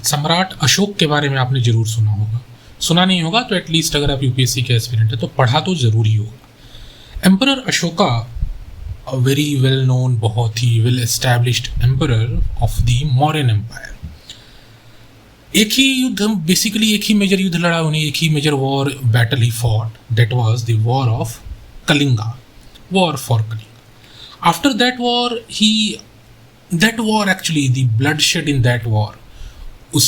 सम्राट अशोक के बारे में आपने जरूर सुना होगा। सुना नहीं होगा तो एटलीस्ट अगर आप यूपीएससी के एस्पिरेंट है तो पढ़ा तो जरूरी होगा। Emperor Ashoka, a very well known, बहुत ही well established emperor of the Mauryan empire. एक ही युद्ध, बेसिकली एक ही मेजर युद्ध लड़ा उन्हें, एक ही मेजर वॉर बैटल ही fought, that was the war of Kalinga, war for Kalinga. After that war that war actually, the bloodshed in that war, उस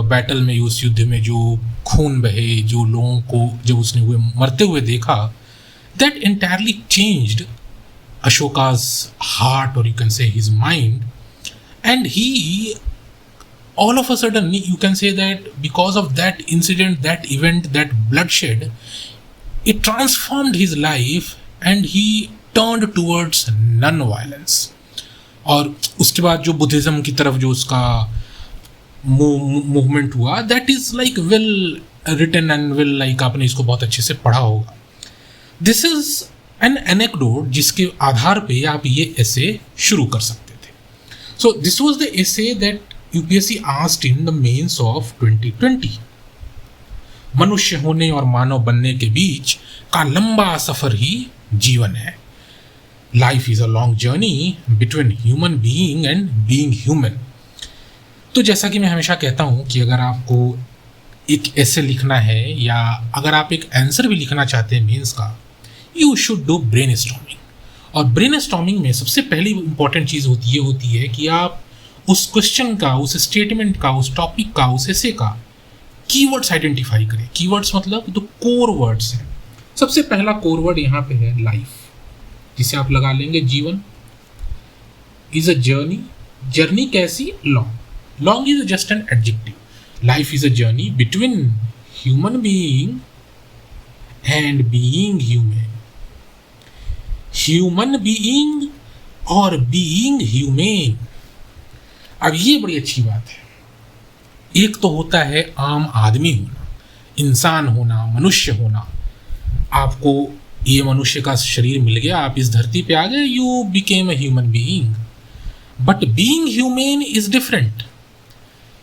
बैटल में, उस युद्ध में जो खून बहे, जो लोगों को जब उसने हुए मरते हुए देखा, that entirely changed Ashoka's heart, or you can say his mind, and he all of a sudden, you can say that because of that incident, that event, that bloodshed, it transformed his life and he turned towards non-violence. और उसके बाद जो Buddhism की तरफ जो उसका movement हुआ, that is like well written and well, like आपने इसको बहुत अच्छे से पढ़ा होगा। दिस इज एन एनेक्डोट जिसके आधार पे आप ये ऐसे शुरू कर सकते थे। So this was the essay that UPSC asked in the mains of 2020। मनुष्य होने और मानव बनने के बीच का लंबा सफर ही जीवन है। Life is a long journey between human being and being human. तो जैसा कि मैं हमेशा कहता हूँ कि अगर आपको एक ऐसे लिखना है या अगर आप एक आंसर भी लिखना चाहते हैं मेंस का, यू शुड डू ब्रेनस्टॉर्मिंग। और ब्रेनस्टॉर्मिंग में सबसे पहली इंपॉर्टेंट चीज़ होती है कि आप उस क्वेश्चन का, उस स्टेटमेंट का, उस टॉपिक का, उस ऐसे का कीवर्ड्स आइडेंटिफाई करें। कीवर्ड्स मतलब तो कोर वर्ड्स हैं। सबसे पहला कोर वर्ड यहाँ पे है लाइफ, जिसे आप लगा लेंगे जीवन। इज अ जर्नी, जर्नी कैसी? Long. Long is just an adjective. Life is a journey between human being and being human. Human being और बीइंग ह्यूमन। अब ये बड़ी अच्छी बात है। एक तो होता है आम आदमी होना, इंसान होना, मनुष्य होना। आपको ये मनुष्य का शरीर मिल गया, आप इस धरती पे आ गए, you became a human being. But being human is different.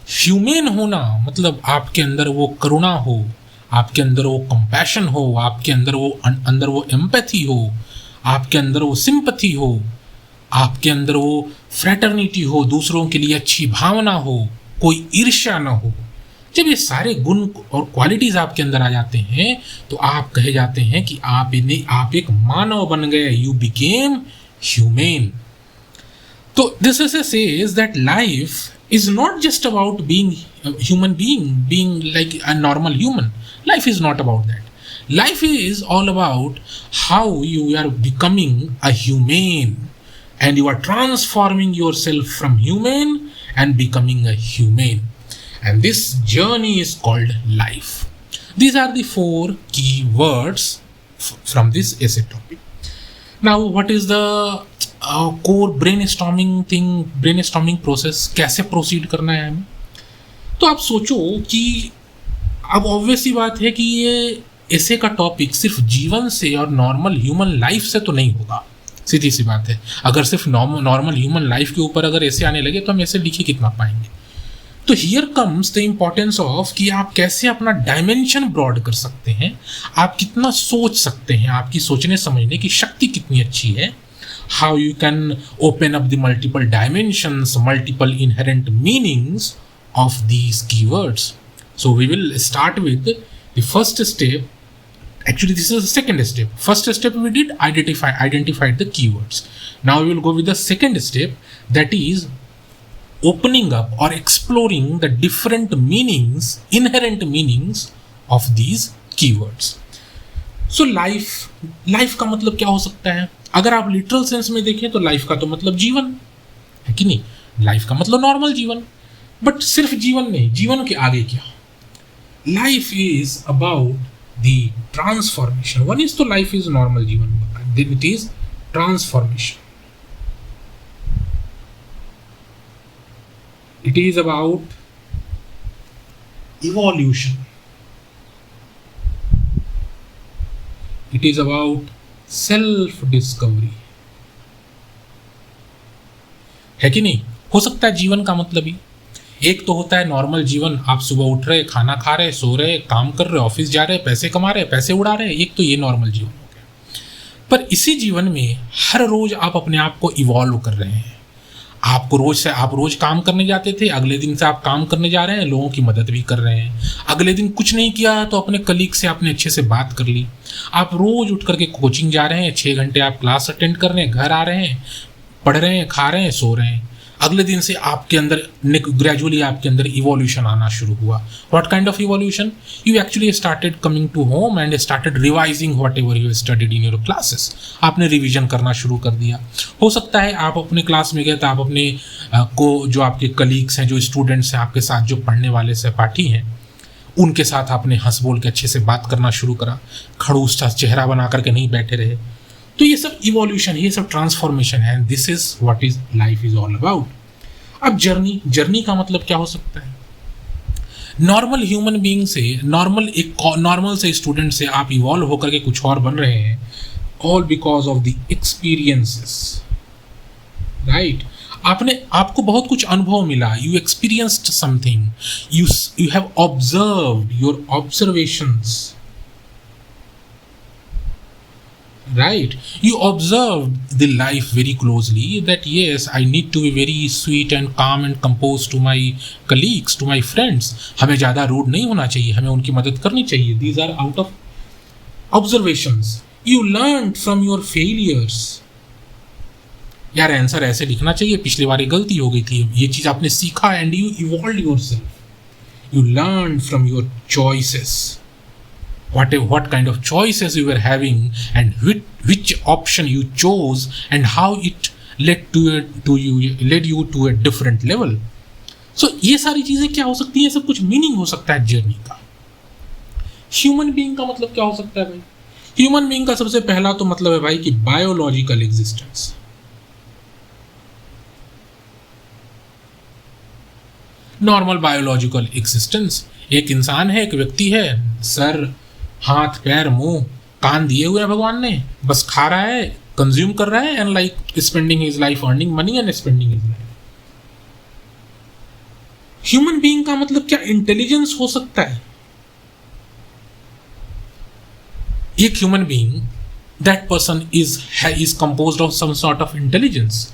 Human होना मतलब आपके अंदर वो करुणा हो, आपके अंदर वो कंपैशन हो, आपके अंदर वो एम्पैथी हो, आपके अंदर वो सिंपैथी हो, आपके अंदर वो फ्रेटर्निटी हो, दूसरों के लिए अच्छी भावना हो, कोई ईर्ष्या ना हो। जब ये सारे गुण और क्वालिटीज आपके अंदर आ जाते हैं तो आप कहे जाते हैं कि आप एक मानव बन गए, यू बिकेम ह्यूमन। तो this is says that life is not just about being human being like a normal human. Life is not about that. Life is all about how you are becoming a human and you are transforming yourself from human and becoming a human, and this journey is called life. These are the 4 key words from this essay topic. Now what is the core brainstorming process? कैसे proceed करना है हमें? तो आप सोचो कि अब obvious सी बात है कि ये essay का टॉपिक सिर्फ जीवन से और नॉर्मल ह्यूमन लाइफ से तो नहीं होगा। सीधी सी बात है, अगर सिर्फ नॉर्मल ह्यूमन लाइफ के ऊपर अगर ऐसे आने लगे तो हम ऐसे लिख ही कितना पाएंगे। तो here comes the importance of कि आप कैसे अपना डायमेंशन ब्रॉड कर सकते हैं, आप कितना सोच सकते हैं, आपकी सोचने समझने की शक्ति कितनी अच्छी है। How you can open up the multiple dimensions, multiple inherent meanings of these keywords. So we will start with the first step. Actually, this is the second step. First step we did identified the keywords. Now we will go with the second step, that is opening up or exploring the different meanings, inherent meanings of these keywords. So life का मतलब क्या हो सकता है? अगर आप literal sense में देखें तो लाइफ का तो मतलब जीवन है कि नहीं? लाइफ का मतलब नॉर्मल जीवन, बट सिर्फ जीवन नहीं, जीवन के आगे क्या? Life is about the transformation. One is to life is normal जीवन, then it is transformation. It is about evolution. It is about self discovery. है कि नहीं? हो सकता है जीवन का मतलब ही एक तो होता है नॉर्मल जीवन, आप सुबह उठ रहे, खाना खा रहे, सो रहे, काम कर रहे, ऑफिस जा रहे, पैसे कमा रहे, पैसे उड़ा रहे, एक तो ये नॉर्मल जीवन हो गया। पर इसी जीवन में हर रोज आप अपने आप को इवॉल्व कर रहे हैं। आप रोज काम करने जाते थे, अगले दिन से आप काम करने जा रहे हैं, लोगों की मदद भी कर रहे हैं। अगले दिन कुछ नहीं किया तो अपने कलीग से आपने अच्छे से बात कर ली। आप रोज उठ करके कोचिंग जा रहे हैं, 6 घंटे आप क्लास अटेंड कर रहे हैं, घर आ रहे हैं, पढ़ रहे हैं, खा रहे हैं, सो रहे हैं। अगले दिन से आपके अंदर ग्रेजुअली आपके अंदर इवोल्यूशन आना शुरू हुआ। What kind of evolution? You actually started coming to home and started revising whatever you studied in your classes. आपने रिवीजन करना शुरू कर दिया। हो सकता है आप अपने क्लास में गए तो आप अपने को जो आपके कलीग्स हैं, जो स्टूडेंट्स हैं, आपके साथ जो पढ़ने वाले सहपाठी हैं, उनके साथ आपने हंस बोल के अच्छे से बात करना शुरू करा, खड़ूस सा चेहरा बना करके नहीं बैठे रहे। तो ये सब इवोल्यूशन, ये सब ट्रांसफॉर्मेशन है। This is what is life is all about. अब जर्नी का मतलब क्या हो सकता है? नॉर्मल ह्यूमन बीइंग से, नॉर्मल से स्टूडेंट से आप इवॉल्व होकर के कुछ और बन रहे हैं, all because of the experiences, right? आपको बहुत कुछ अनुभव मिला, you experienced something, you have observed your observations, right? You observed the life very closely, that yes, I need to be very sweet and calm and composed to my colleagues, to my friends. हमें ज़्यादा rude नहीं होना चाहिए, हमें उनकी मदद करनी चाहिए. These are out of observations. You learned from your failures. यार आंसर ऐसे लिखना चाहिए, पिछली बार गलती हो गई थी, ये चीज़ आपने सीखा, and you evolved yourself. You learned from your choices. What kind of choices you were having, and which option you chose, and how it led you to a different level. So ये सारी चीजें क्या हो सकती हैं? सब कुछ meaning हो सकता है जर्नी का। ह्यूमन बीइंग का मतलब क्या हो सकता है भाई? ह्यूमन बीइंग का सबसे पहला तो मतलब है भाई कि biological existence. Normal biological existence, एक इंसान है, एक व्यक्ति है, सर, हाथ, पैर, मुंह, कान दिए हुए हैं भगवान ने, बस खा रहा है, कंज्यूम कर रहा है, and like spending his life earning money and spending his life. Human being का मतलब क्या इंटेलिजेंस हो सकता है? एक human being, that person is composed of some sort of intelligence,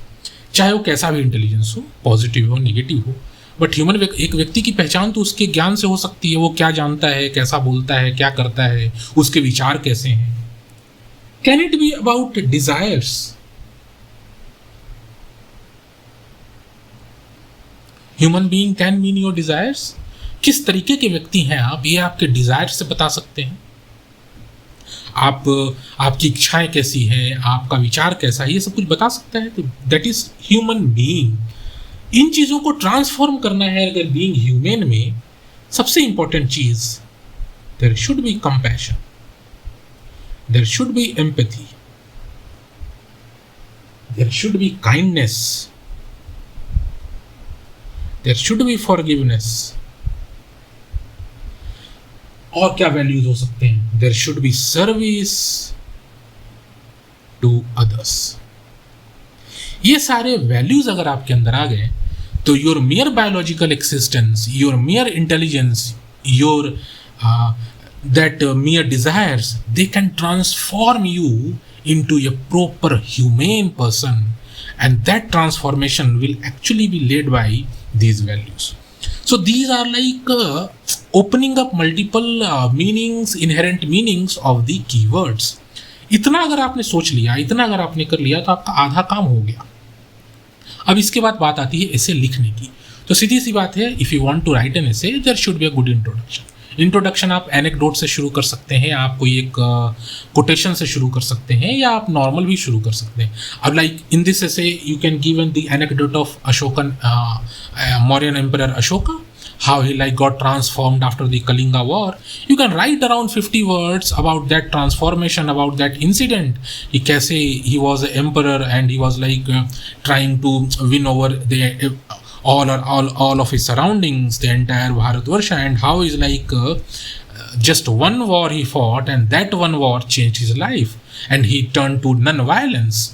चाहे वो कैसा भी इंटेलिजेंस हो, पॉजिटिव हो, नेगेटिव हो। बट एक व्यक्ति की पहचान तो उसके ज्ञान से हो सकती है, वो क्या जानता है, कैसा बोलता है, क्या करता है, उसके विचार कैसे हैं। Can it be about desires? Human being can mean your desires. किस तरीके के व्यक्ति हैं आप, ये आपके डिजायर से बता सकते हैं। आपकी इच्छाएं कैसी हैं, आपका विचार कैसा है, ये सब कुछ बता सकता है। तो दैट इज ह्यूमन बीइंग। इन चीज़ों को ट्रांसफॉर्म करना है अगर बीइंग ह्यूमन में, सबसे इंपॉर्टेंट चीज, there should be compassion, there should be empathy, there should be kindness, there should be forgiveness. और क्या वैल्यूज हो सकते हैं? There should be service to others. ये सारे वैल्यूज अगर आपके अंदर आ गए तो your mere biological existence, your mere intelligence, your that mere desires, they can transform you into a proper humane person, and that transformation will actually be led by these values. So these are like opening up multiple meanings, inherent meanings of the keywords. इतना अगर आपने सोच लिया, इतना अगर आपने कर लिया तो आपका आधा काम हो गया। अब इसके बाद बात आती है ऐसे लिखने की। तो सीधी सी बात है, if you want to write an essay, there should be a good introduction. Introduction आप एनेक्डोट से शुरू कर सकते हैं, आप कोई एक कोटेशन से शुरू कर सकते हैं, या आप नॉर्मल भी शुरू कर सकते हैं। अब like in this essay you can give the anecdote of Ashokan, Mauryan emperor Ashoka, how he like got transformed after the Kalinga war. You can write around 50 words about that transformation, about that incident. He kaise he was an emperor and he was like trying to win over the all of his surroundings, the entire Bharatvarsha, and how is like just one war he fought, and that one war changed his life, and he turned to non-violence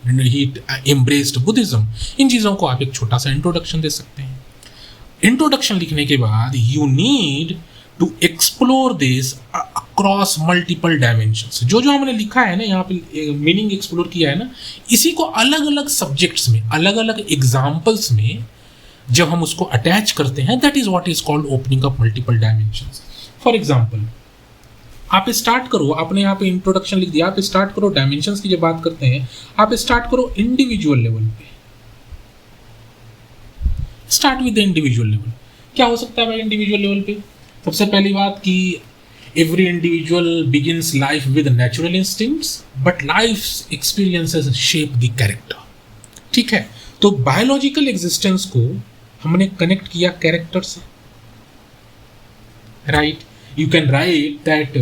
and he embraced Buddhism. इन चीज़ों को आप एक छोटा सा introduction दे सकते हैं। Introduction लिखने के बाद you need to explore this across multiple dimensions. जो जो हमने लिखा है ना यहाँ पे, मीनिंग एक्सप्लोर किया है ना, इसी को अलग अलग सब्जेक्ट्स में, अलग अलग एग्जाम्पल्स में जब हम उसको अटैच करते हैं, that is what is called opening up multiple dimensions. For example, आप स्टार्ट करो, आपने यहाँ पे इंट्रोडक्शन लिख दिया, आप स्टार्ट करो डायमेंशंस की जब बात करते हैं, आप स्टार्ट करो इंडिविजुअल लेवल पे, start with the individual level. क्या हो सकता है भाई इंडिविजुअल लेवल पे? सबसे पहली बात कि every individual begins life with natural instincts but life experiences shape the character. ठीक है, तो बायोलॉजिकल एग्जिस्टेंस को हमने कनेक्ट किया कैरेक्टर से, right? You can write that,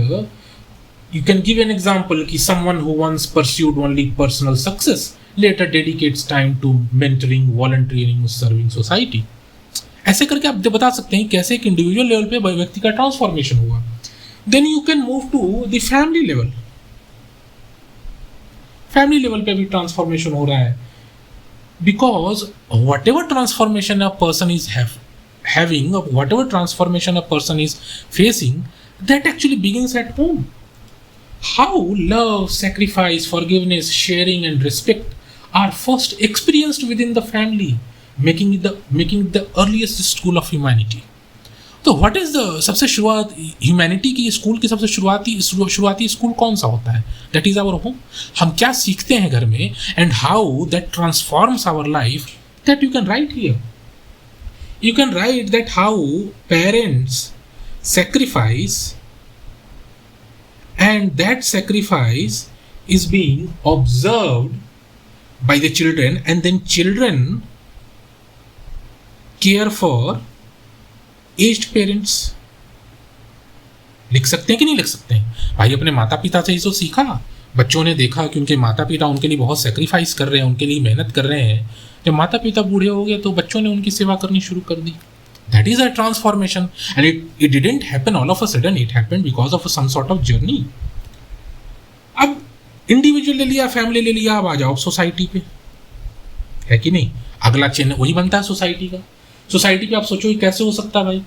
you can give an example कि someone who once pursued only personal success later dedicates time to mentoring, volunteering, serving society। ऐसे करके आप बता सकते हैं कैसे एक इंडिविजुअल लेवल पे व्यक्ति का ट्रांसफॉर्मेशन हुआ। Then you can move to the family level. Family level पे भी ट्रांसफॉर्मेशन हो रहा है, because whatever transformation a person is having, whatever transformation a person is facing, that actually begins at home। How love, sacrifice, forgiveness, sharing and respect are first experienced within the family, making it the earliest school of humanity। तो what is the सबसे शुरुआत humanity की school की सबसे शुरुआती school कौन सा होता है? That is our home। हम क्या सीखते हैं घर में, and how that transforms our life, that you can write here। You can write that how parents sacrifice, and that sacrifice is being observed by the children, and then children care for aged parents। लिख सकते हैं कि नहीं लिख सकते हैं? भाई अपने माता पिता से ही तो सीखा, बच्चों ने देखा कि उनके माता पिता उनके लिए बहुत सेक्रीफाइस कर रहे हैं, उनके लिए मेहनत कर रहे हैं। जब माता पिता बूढ़े हो गए तो बच्चों ने उनकी सेवा करनी शुरू कर दी। That is a transformation, and it didn't happen all of a sudden, it happened because of some sort of journey. अब इंडिविजुअल ले लिया, फैमिली ले लिया, अब आ जाओ सोसाइटी पे, है कि नहीं? अगला चिन्ह वही बनता है सोसाइटी का। सोसाइटी पे आप सोचो कैसे हो सकता है भाई?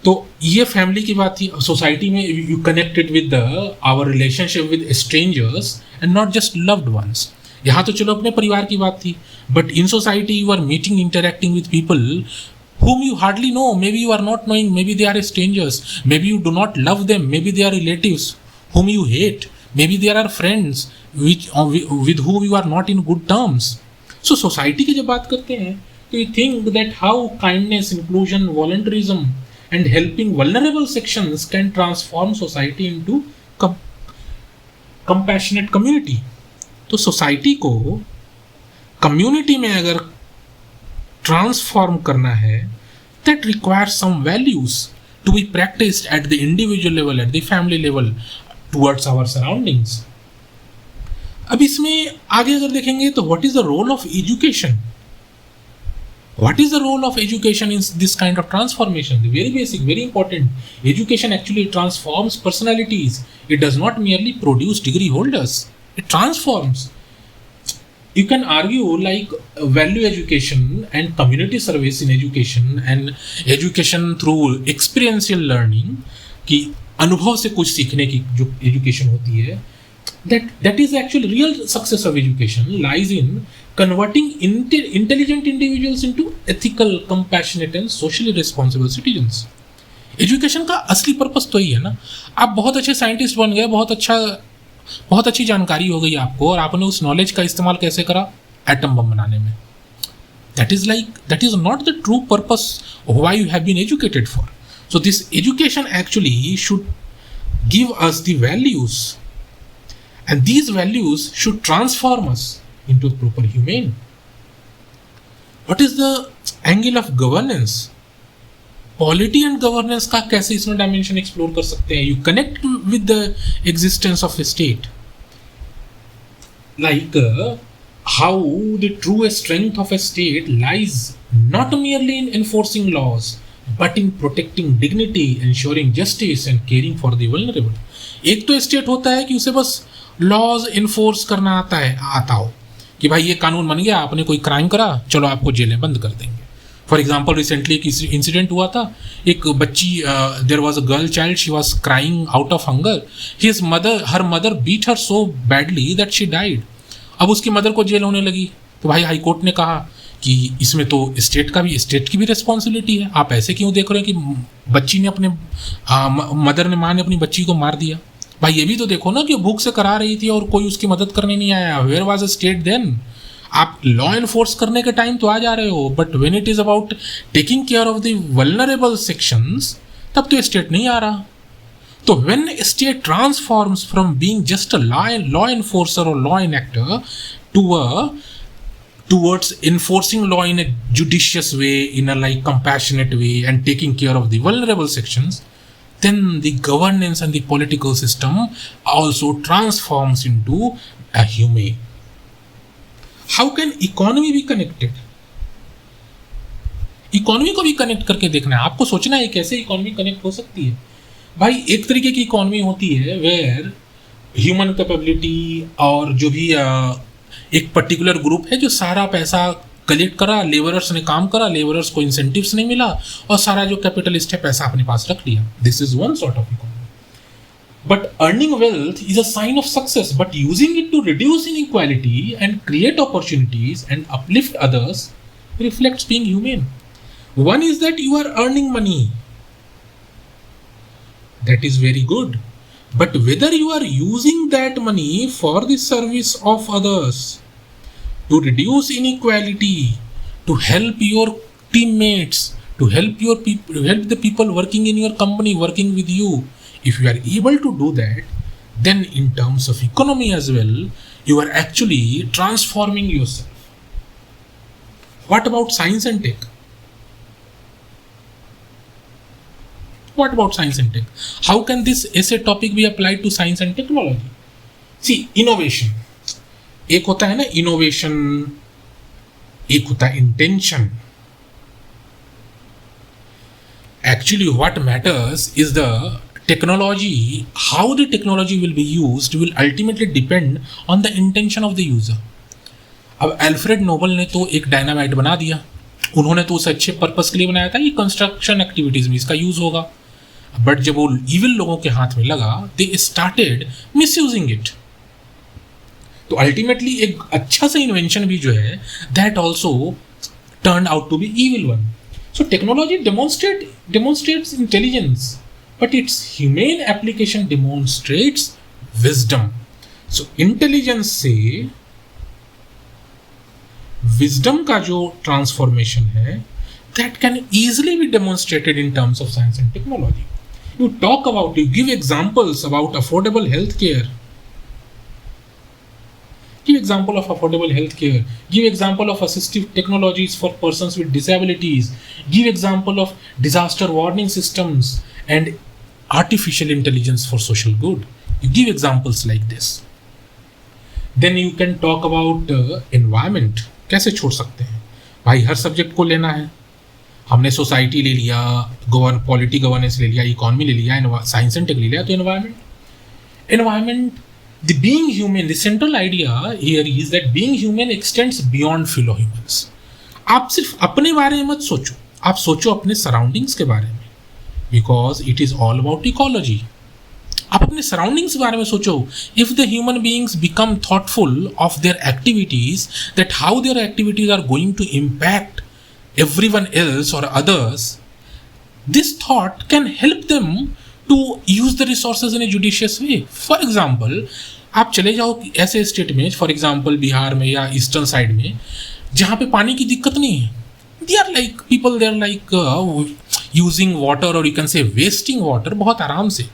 तो ये फैमिली की बात थी। सोसाइटी में you connected with our relationship with strangers and not just loved ones. यहाँ तो चलो अपने परिवार की बात थी, but in society you are meeting, interacting with people whom you hardly know, maybe you are not knowing, maybe they are strangers, maybe you do not love them, maybe they are relatives whom you hate, maybe there are friends with whom you are not in good terms। So society की जब बात करते हैं तो you think that how kindness, inclusion, volunteerism and helping vulnerable sections can transform society into compassionate community। तो society को community में अगर ट्रांसफॉर्म करना है, that requires some values to be practised at the individual level, at the family level, towards our surroundings. अब इसमें आगे अगर देखेंगे तो what is the role of education? What is the role of education in this kind of transformation? The very basic, very important. Education actually transforms personalities. It does not merely produce degree holders. It transforms. You can argue like value education and community service in education and education through experiential learning, कि अनुभव से कुछ सीखने की जो education होती है, that is actually real success of education lies in converting intelligent individuals into ethical, compassionate and socially responsible citizens। Education का असली पर्पस तो ही है ना, आप बहुत अच्छे साइंटिस्ट बन गए, बहुत अच्छी जानकारी हो गई आपको, और आपने उस नॉलेज का इस्तेमाल कैसे करा? एटम बम बनाने में। That is not the true purpose why you have been educated for. So this education actually should give us the values, and these values should transform us into proper humane। What is the angle of governance? Polity and governance का कैसे इसमें dimension explore कर सकते हैं? You connect with the existence of a state, like how the true strength of a state lies not merely in enforcing laws but in protecting dignity, ensuring justice and caring for the vulnerable। एक तो state होता है कि उसे बस laws enforce करना आता हो कि भाई ये कानून बन गया, आपने कोई क्राइम करा, चलो आपको जेल में बंद कर देंगे। फॉर एग्जाम्पल रिसेंटली एक इंसिडेंट हुआ था, एक बच्ची, there was a girl child, she was crying out of hunger, her mother beat her so badly that she died. अब उसकी मदर को जेल होने लगी, तो भाई हाई कोर्ट ने कहा कि इसमें तो स्टेट की भी रिस्पॉन्सिबिलिटी है, आप ऐसे क्यों देख रहे हैं कि बच्ची ने अपने माँ ने अपनी बच्ची को मार दिया। भाई ये भी तो देखो ना कि भूख से करा रही थी और कोई उसकी मदद करने नहीं आया। Where was a state then? आप लॉ एनफोर्स करने के टाइम तो आ जा रहे हो, but when it is about taking care of the vulnerable sections, तब तो स्टेट नहीं आ रहा। तो when state transforms from being just a law enforcer और law enactor towards enforcing law in a judicious way, in a like compassionate way, and taking care of the vulnerable sections, then the governance and the political system also transforms into a humane. How can economy be connected? Economy को भी connect करके देखना है, आपको सोचना है कैसे economy connect हो सकती है। भाई एक तरीके की इकोनॉमी होती है वेयर ह्यूमन कैपेबिलिटी और जो भी एक पर्टिकुलर ग्रुप है जो सारा पैसा कलेक्ट करा, लेबरर्स ने काम करा, लेबरर्स को इंसेंटिव्स नहीं मिला और सारा जो कैपिटलिस्ट है पैसा अपने पास रख लिया। This is one sort of economy. But earning wealth is a sign of success, but using it to reduce inequality and create opportunities and uplift others reflects being human. One is that you are earning money, that is very good, but whether you are using that money for the service of others, to reduce inequality, to help your teammates, to help your people, help the people working in your company, working with you, if you are able to do that, then in terms of economy as well, you are actually transforming yourself. What about science and tech? What about science and tech? How can this essay topic be applied to science and technology? See, innovation. एक होता है ना innovation, एक होता है intention. Actually, what matters is the technology. How the technology will be used will ultimately depend on the intention of the user. अब Alfred Nobel ने तो एक डायनामाइट बना दिया, उन्होंने तो उस अच्छे पर्पस के लिए बनाया था कि कंस्ट्रक्शन एक्टिविटीज में इसका यूज होगा, बट जब वो इविल लोगों के हाथ में लगा, दे स्टार्टेड मिसयूजिंग इट। तो अल्टीमेटली एक अच्छा सा इन्वेंशन भी जो है that also turn out to be evil one. So technology demonstrates intelligence, but its humane application demonstrates wisdom. So intelligence से विजडम का जो ट्रांसफॉर्मेशन है that can easily be demonstrated in terms of science and technology. You talk about, you give examples about affordable healthcare. Give example of affordable healthcare. Give example of assistive technologies for persons with disabilities. Give example of disaster warning systems and artificial intelligence for social good. You give examples like this. Then you can talk about environment. कैसे छोड़ सकते हैं भाई? हर subject को लेना है। हमने society ले लिया, पॉलिटी गवर्नेंस ले लिया, इकोनॉमी ले लिया, साइंस एंड टेक ले लिया, तो environment the being human, the central idea here is that being human x tends beyond fellow humans. आप सिर्फ अपने बारे में मत सोचो, आप सोचो अपने सराउंडिंग्स के बारे में, because it is all about ecology. आप अपने सराउंडिंग्स के बारे में सोचो। If the human beings become thoughtful of their activities, that how their activities are going to impact everyone else or others, this thought can help them to use the resources in a judicious way. For example, आप चले जाओ ऐसे state में, for example Bihar में या eastern side में, जहाँ पे पानी की दिक्कत नहीं है। They are like people, they are like using water और you can say wasting water बहुत आराम से,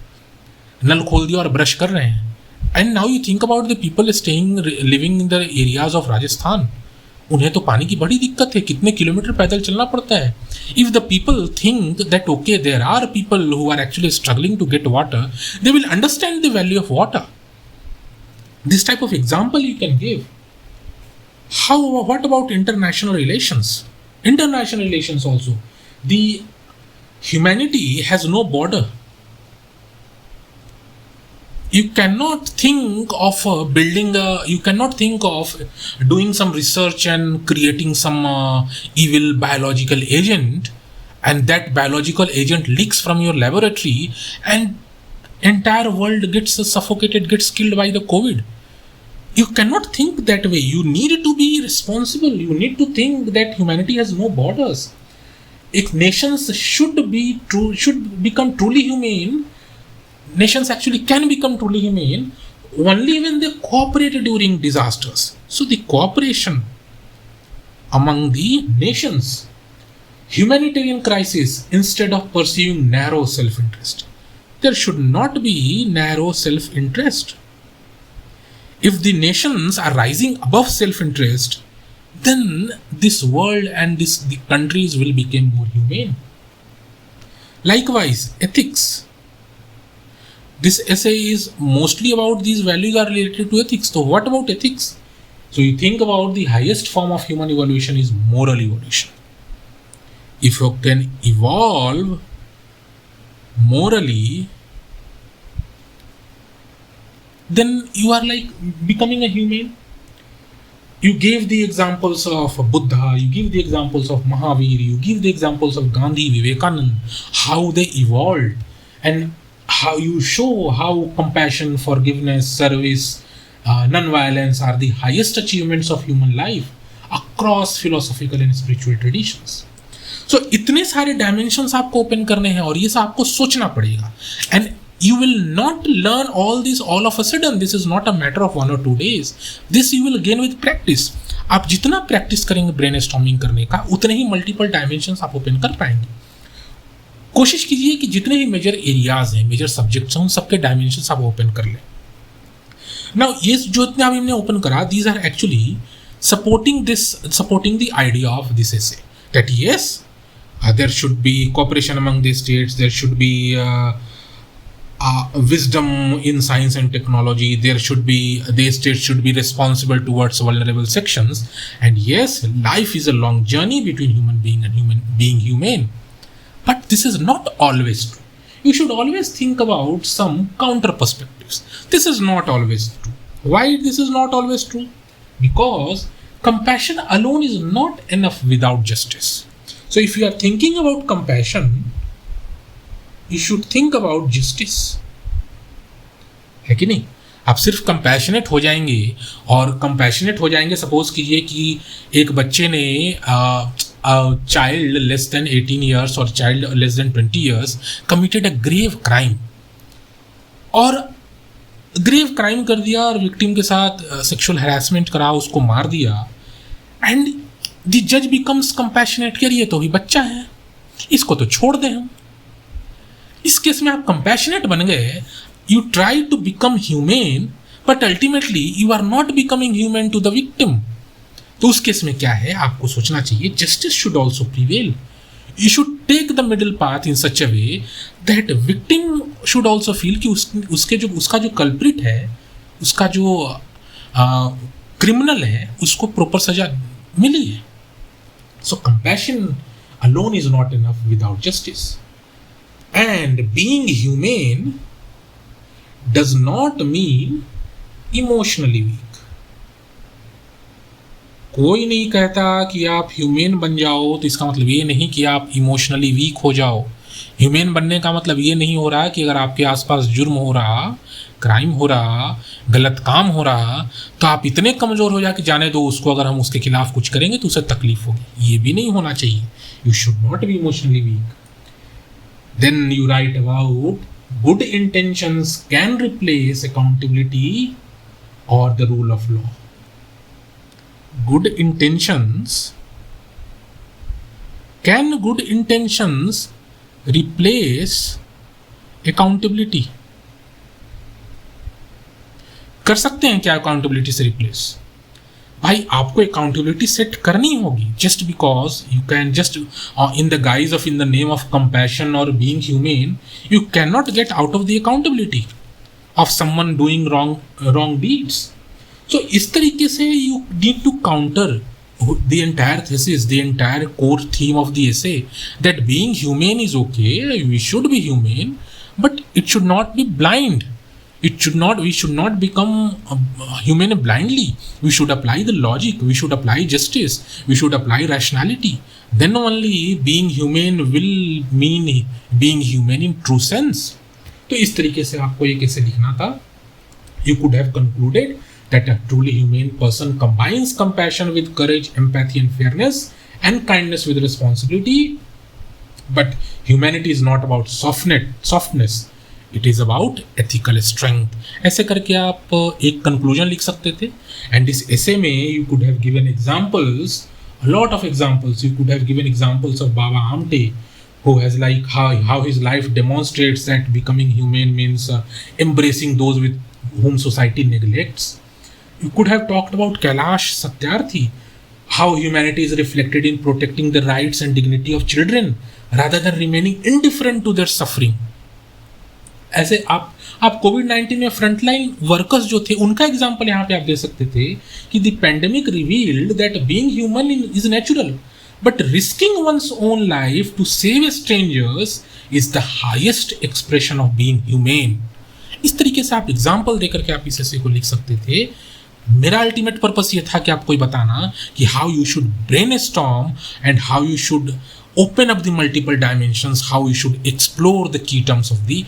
नल खोल दिया और ब्रश कर रहे हैं। And now you think about the people staying living in the areas of Rajasthan, उन्हें तो पानी की बड़ी दिक्कत है, कितने किलोमीटर पैदल चलना पड़ता है। If the people think that okay there are people who are actually struggling to get water, they will understand the value of water. This type of example you can give. How, what about international relations? International relations also, the humanity has no border. You cannot think of you cannot think of doing some research and creating some evil biological agent, and that biological agent leaks from your laboratory, and entire world gets suffocated, gets killed by the COVID. You cannot think that way. You need to be responsible. You need to think that humanity has no borders. If nations should become truly humane, nations actually can become truly humane only when they cooperate during disasters. So the cooperation among the nations, humanitarian crisis, instead of pursuing narrow self-interest. There should not be narrow self-interest. If the nations are rising above self-interest, then this world and the countries will become more humane. Likewise, ethics. This essay is mostly about these values are related to ethics. So what about ethics? So you think about the highest form of human evolution is moral evolution. If you can evolve morally, then you are like becoming a human. You gave the examples of Buddha, you give the examples of Mahavir, you give the examples of Gandhi, Vivekananda, how they evolved, and how you show how compassion, forgiveness, service, non-violence are the highest achievements of human life across philosophical and spiritual traditions. So इतने सारे dimensions आपको open करने हैं और ये सब आपको सोचना पड़ेगा. And you will not learn all this all of a sudden. This is not a matter of 1 or 2 days. This you will gain with practice. आप जितना प्रैक्टिस करेंगे ब्रेनस्टॉर्मिंग करने का, उतने ही मल्टीपल डायमेंशंस आप ओपन कर पाएंगे. कोशिश कीजिए कि जितने ही मेजर एरियाज हैं, मेजर सब्जेक्ट्स हैं, उन सबके डायमेंशंस आप ओपन कर लें. नाउ ये जो इतने अभी हमने ओपन करा, these are actually supporting the idea of this essay, that yes, there should be cooperation among the states, there should be wisdom in science and technology, the states should be responsible towards vulnerable sections, and yes, life is a long journey between human being and being humane. But this is not always true. You should always think about some counter perspectives. This is not always true. Why this is not always true? Because compassion alone is not enough without justice. So if you are thinking about compassion, you should think about justice. है कि नहीं? आप सिर्फ compassionate हो जाएंगे और compassionate हो जाएंगे. सपोज कीजिए कि एक बच्चे ने child less than 18 years or child less than 20 years committed a grave crime, और ग्रेव क्राइम कर दिया और विक्टिम के साथ सेक्सुअल हैरेसमेंट करा, उसको मार दिया, एंड द जज बिकम्स कंपैशनेट कि ये तो भी बच्चा है, इसको तो छोड़ दें हम. इस केस में आप कंपैशनेट बन गए. You try to become humane but ultimately you are not becoming human to the victim. तो उस केस में क्या है, आपको सोचना चाहिए justice should also prevail. You should take the middle path in such a way that victim should also feel कि उसका जो culprit है, उसका जो criminal है, उसको proper सजा मिली है. So compassion alone is not enough without justice. And being humane does not mean emotionally weak. कोई नहीं कहता कि आप ह्यूमेन बन जाओ तो इसका मतलब ये नहीं कि आप इमोशनली वीक हो जाओ. ह्यूमेन बनने का मतलब ये नहीं हो रहा कि अगर आपके आसपास जुर्म हो रहा, क्राइम हो रहा, गलत काम हो रहा, तो आप इतने कमज़ोर हो जा कि जाने दो उसको, अगर हम उसके खिलाफ कुछ करेंगे तो उसे तकलीफ होगी. ये भी नहीं होना चाहिए. You should not be emotionally weak. Then you write about good intentions can replace accountability और the rule of law. Good intentions, can good intentions replace accountability? कर सकते हैं क्या accountability से replace? भाई आपको accountability set करनी होगी. Just because you can just in the guise of, in the name of compassion or being humane, you cannot get out of the accountability of someone doing wrong deeds. So इस तरीके से you need to counter the entire thesis, the entire core theme of the essay, that being humane is okay, we should be humane, but it should not be blind. We should not become human blindly. We should apply the logic, we should apply justice, we should apply rationality. Then only being human will mean being human in true sense. तो इस तरीके से आपको ये कैसे लिखना था. You could have concluded that a truly humane person combines compassion with courage, empathy and fairness, and kindness with responsibility. But humanity is not about softness. It is about ethical strength. ऐसे करके आप एक conclusion लिख सकते थे. And this essay में you could have given examples, a lot of examples. You could have given examples of Baba Amte, who has like how his life demonstrates that becoming humane means embracing those with whom society neglects. You could have talked about Kailash Satyarthi, how humanity is reflected in protecting the rights and dignity of children rather than remaining indifferent to their suffering. ऐसे आप कोविड-19 में frontline workers जो थे उनका example यहाँ पे आप दे सकते थे कि the pandemic revealed that being human is natural but risking one's own life to save strangers is the highest expression of being humane. इस तरीके से आप एग्जाम्पल देकर के आप इस ऐसे को लिख सकते थे. मेरा अल्टीमेट पर्पस ये था कि आपको बताना कि how you should brainstorm and how you should open up the multiple dimensions, how you should explore the key terms of the